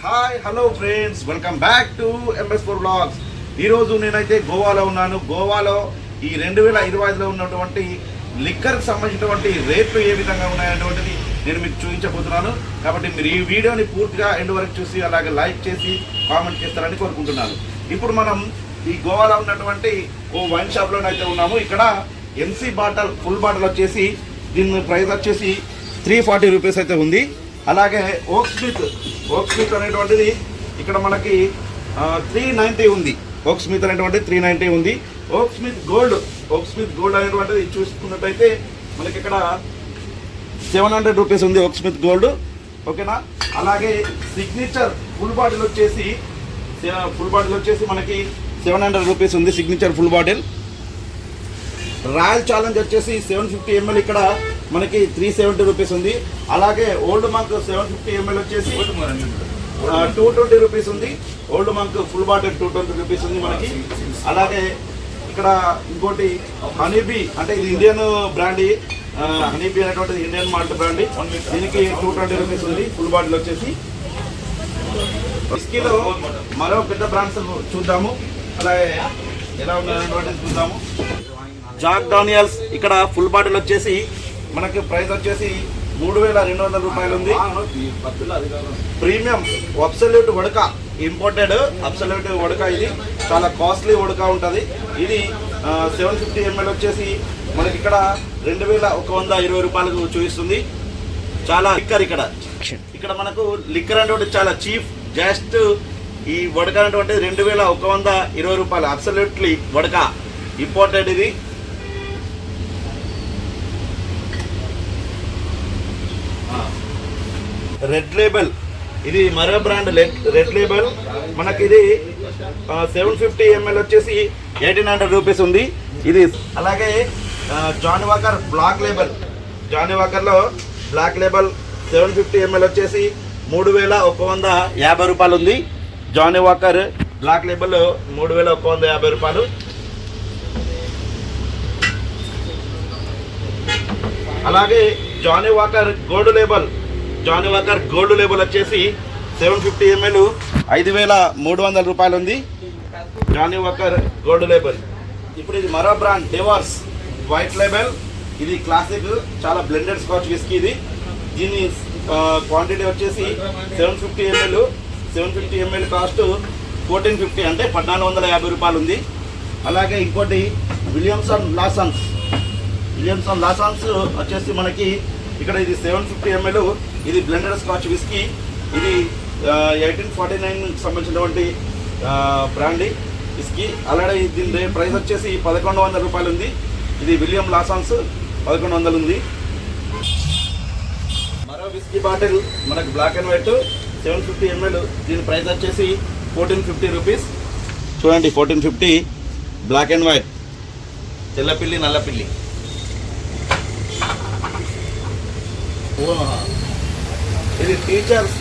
Hi hello friends, welcome back to MS4 Vlogs. ఈరోజు నేనైతే గోవాలో ఉన్నాను. గోవాలో ఈ 2025లో ఉన్నటువంటి లిక్కర్కి సంబంధించినటువంటి రేట్లు ఏ విధంగా ఉన్నాయనేటువంటిది నేను మీకు చూపించబోతున్నాను. కాబట్టి మీరు ఈ వీడియోని పూర్తిగా ఎండ్ వరకు చూసి అలాగే లైక్ చేసి కామెంట్ చేస్తారని కోరుకుంటున్నాను. ఇప్పుడు మనం ఈ గోవాలో ఉన్నటువంటి ఓ వైన్ షాప్లోనైతే ఉన్నాము. ఇక్కడ MC బాటిల్ ఫుల్ బాటిల్ వచ్చేసి దీని ప్రైస్ వచ్చేసి 340 రూపీస్ అయితే ఉంది. అలాగే ఓక్ స్మిత్ అనేటువంటిది ఇక్కడ మనకి 390 ఉంది. ఓక్ స్మిత్ అనేటువంటిది 390 ఉంది. ఓక్ స్మిత్ గోల్డ్ అనేటువంటిది చూసుకున్నట్టయితే మనకి ఇక్కడ 700 రూపీస్ ఉంది. ఓక్ స్మిత్ గోల్డ్, ఓకేనా. అలాగే సిగ్నేచర్ ఫుల్ బాటిల్ వచ్చేసి మనకి 700 రూపీస్ ఉంది. Signature full bottle. Royal challenge వచ్చేసి 750 ml ఇక్కడ మనకి 370 రూపీస్ ఉంది. అలాగే ఓల్డ్ మంక్ 750 ml వచ్చేసి 220 రూపీస్ ఉంది. Old Monk full bottle 220 rupees ఉంది మనకి. అలాగే ఇక్కడ ఇంకోటి హనీబీ, అంటే ఇది ఇండియన్ బ్రాండ్. హనీబీ అనేటువంటిది ఇండియన్ మాల్ట్ బ్రాండ్. దీనికి 220 రూపీస్ ఉంది ఫుల్ బాటిల్ వచ్చేసి. విస్కీలో మరో పెద్ద బ్రాండ్స్ చూద్దాము, అలాగే ఎలా ఉన్నటువంటిది చూద్దాము. జాక్ డానియల్స్ ఇక్కడ ఫుల్ బాటిల్ వచ్చేసి మనకి ప్రైస్ వచ్చేసి 3200 రూపాయలు ఉంది. Premium absolute vodka, imported absolute vodka. ఇది చాలా కాస్ట్లీ వడక ఉంటుంది. ఇది 750 ml వచ్చేసి మనకి ఇక్కడ 2120 రూపాయలకు చూపిస్తుంది. చాలా లిక్కర్ ఇక్కడ మనకు లిక్కర్ అనేటువంటి చాలా చీప్. జస్ట్ ఈ వడక అనేటువంటి 2120 రూపాయలు. Absolutely vodka, imported. ఇది రెడ్ లేబుల్, ఇది మరో బ్రాండ్ రెడ్ లేబుల్. మనకి ఇది 750 ml వచ్చేసి 1800 రూపీస్ ఉంది ఇది. అలాగే Johnnie Walker black label, Johnnie వాకర్లో బ్లాక్ లేబుల్ 750 ml వచ్చేసి 3150 రూపాయలు ఉంది. జానీ వాకర్ బ్లాక్ లేబుల్ 3150 రూపాయలు. అలాగే జానీ వాకర్ గోల్డ్ లేబుల్ వచ్చేసి 750 ml 5300 రూపాయలు ఉంది. Johnnie Walker gold label. ఇప్పుడు ఇది మరో బ్రాండ్ డెవార్స్ వైట్ లేబుల్. ఇది క్లాసిక్, చాలా బ్లెండెడ్ స్కాచ్ విస్కీ. ఇది దీని క్వాంటిటీ వచ్చేసి 750 ml కాస్ట్ 1450, అంటే 1450 రూపాయలు ఉంది. అలాగే ఇంకోటి విలియమ్సన్ లాసన్స్ వచ్చేసి మనకి ఇక్కడ ఇది 750 ml. ఇది బ్లెండెడ్ స్కాచ్ విస్కీ. ఇది 1849 సంబంధించినటువంటి బ్రాండ్ విస్కీ. అలాగే దీని ప్రైస్ వచ్చేసి 1100 రూపాయలు ఉంది. ఇది విలియం లాసన్స్ 1100 ఉంది. మరో విస్కీ బాటిల్ మనకు బ్లాక్ అండ్ వైట్ 750 ml. దీని ప్రైస్ వచ్చేసి 1450 రూపీస్. చూడండి, 1450 బ్లాక్ అండ్ వైట్, తెల్లపిల్లి నల్లపిల్లి. ఇది teachers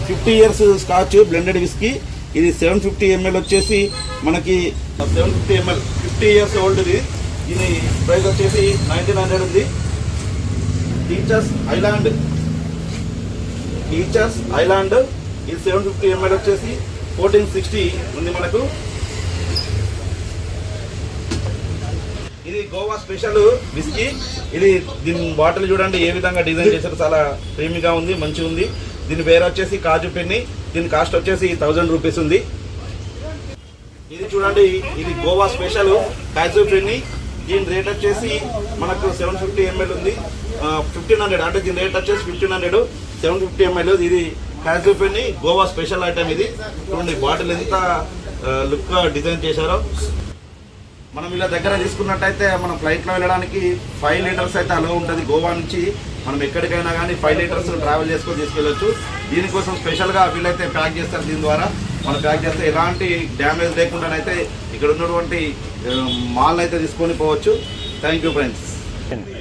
50 years scotch blended whisky. ఇది 750 ml వచ్చేసి మనకి 750 ml 50 years ఓల్డ్. దీని ప్రైస్ వచ్చేసి 1900 ఉంది. టీచర్స్ ఐలాండ్ ఇది 750 ml వచ్చేసి 1460 ఉంది మనకు. ఇది గోవా స్పెషల్ విస్కీ. ఇది దీని బాటిల్ చూడండి ఏ విధంగా డిజైన్ చేశారు. చాలా ప్రీమియంగా ఉంది, మంచిగా ఉంది. దీని పేరు వచ్చేసి కాజు పెన్ని. దీని కాస్ట్ వచ్చేసి 1000 రూపీస్ ఉంది. ఇది చూడండి, ఇది గోవా స్పెషల్ కాజు పెన్ని. దీని రేట్ వచ్చేసి మనకు 750 ml ఉంది. 1500, అంటే దీని రేట్ వచ్చేసి 1500. 750 ml. ఇది కాజు పెన్ని గోవా స్పెషల్ ఐటమ్. ఇది చూడండి బాటిల్ ఎంత లుక్ డిజైన్ చేశారో. మనం ఇలా దగ్గర తీసుకున్నట్టయితే మనం ఫ్లైట్లో వెళ్ళడానికి 5 లీటర్స్ అయితే అలో ఉంటుంది. గోవా నుంచి మనం ఎక్కడికైనా కానీ 5 లీటర్స్ ట్రావెల్ చేసుకొని తీసుకెళ్ళచ్చు. దీనికోసం స్పెషల్గా వీళ్ళైతే ప్యాక్ చేస్తారు. దీని ద్వారా మనం ప్యాక్ చేస్తే ఎలాంటి డ్యామేజ్ లేకుండానైతే ఇక్కడ ఉన్నటువంటి మాల్ అయితే తీసుకొని పోవచ్చు. Thank you friends.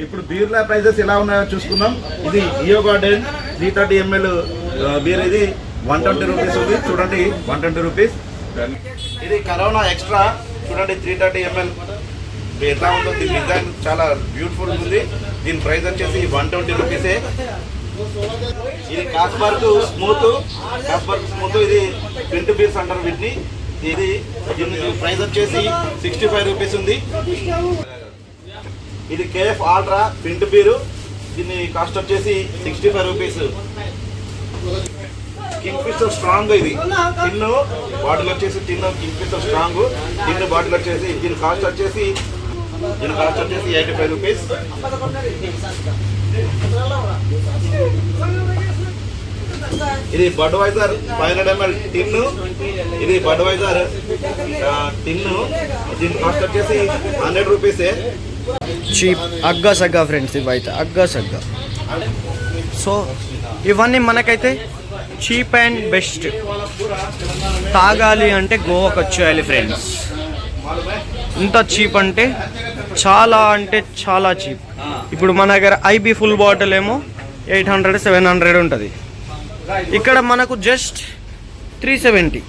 ఇప్పుడు బీర్ల ప్రైజెస్ ఎలా ఉన్నాయో చూసుకుందాం. ఇది ఇయో గార్డెన్ 330 ml బీర్. ఇది 120 రూపీస్ ఉంది. చూడండి, 120 రూపీస్. ఇది కరోనా ఎక్స్ట్రా చూడండి, 330 ml. ఎట్లా ఉందో దీని డిజైన్ చాలా బ్యూటిఫుల్ ఉంది. దీని ప్రైస్ వచ్చేసి 120 రూపీసే. ఇది కాస్బర్గ్ స్మూత్ ఇది ప్రింట్ బీర్స్ అంటారు వీటిని. ఇది దీని ప్రైస్ వచ్చేసి 65 రూపీస్ ఉంది. ఇది కేఎఫ్ ఆల్ట్రా ప్రింట్ బీరు, దీని కాస్ట్ వచ్చేసి 65 రూపీస్. కింగ్ ఫిషర్ స్ట్రాంగ్, ఇది టిన్ను బాటిల్ వచ్చేసి Kingfisher strong tin bottle వచ్చేసి దీని కాస్ట్ వచ్చేసి 85 రూపీస్. ఇది బడ్వైజర్ 500 ml టిన్ను, ఇది బడ్వైజర్ టిన్ను, దీని కాస్ట్ వచ్చేసి 100 రూపీసే. చీప్ అగ్గా సగ్గా ఫ్రెండ్స్, ఇవైతే అగ్గా సగ్గా. సో ఇవన్నీ మనకైతే చీప్ అండ్ బెస్ట్. తాగాలి అంటే గోవాకి వచ్చేయాలి ఫ్రెండ్స్. ఇంత చీప్ అంటే చాలా చీప్. ఇప్పుడు మన దగ్గర ఐబీ ఫుల్ బాటిల్ ఏమో 800-700 ఉంటుంది, ఇక్కడ మనకు జస్ట్ 370.